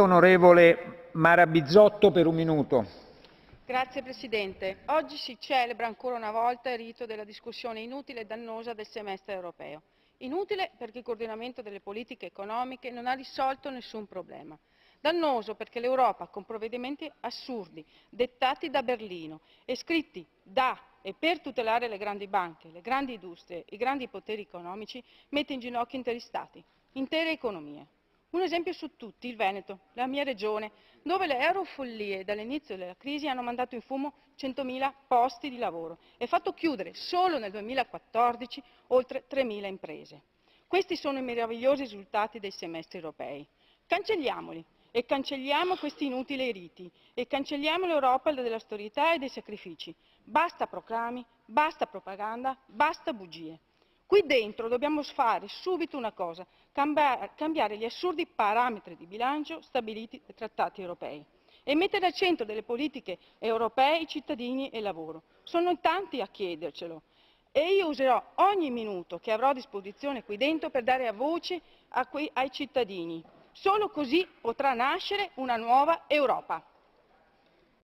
Onorevole Mara Bizzotto per un minuto. Grazie Presidente. Oggi si celebra ancora una volta il rito della discussione inutile e dannosa del semestre europeo. Inutile perché il coordinamento delle politiche economiche non ha risolto nessun problema. Dannoso perché l'Europa, con provvedimenti assurdi, dettati da Berlino e scritti da e per tutelare le grandi banche, le grandi industrie, i grandi poteri economici, mette in ginocchio interi Stati, intere economie. Un esempio su tutti, il Veneto, la mia regione, dove le eurofollie dall'inizio della crisi hanno mandato in fumo 100.000 posti di lavoro e fatto chiudere solo nel 2014 oltre 3.000 imprese. Questi sono i meravigliosi risultati dei semestri europei. Cancelliamoli e cancelliamo questi inutili riti e cancelliamo l'Europa dell'austerità e dei sacrifici. Basta proclami, basta propaganda, basta bugie. Qui dentro dobbiamo fare subito una cosa, cambiare gli assurdi parametri di bilancio stabiliti dai trattati europei e mettere al centro delle politiche europee i cittadini e il lavoro. Sono in tanti a chiedercelo e io userò ogni minuto che avrò a disposizione qui dentro per dare voce ai cittadini. Solo così potrà nascere una nuova Europa.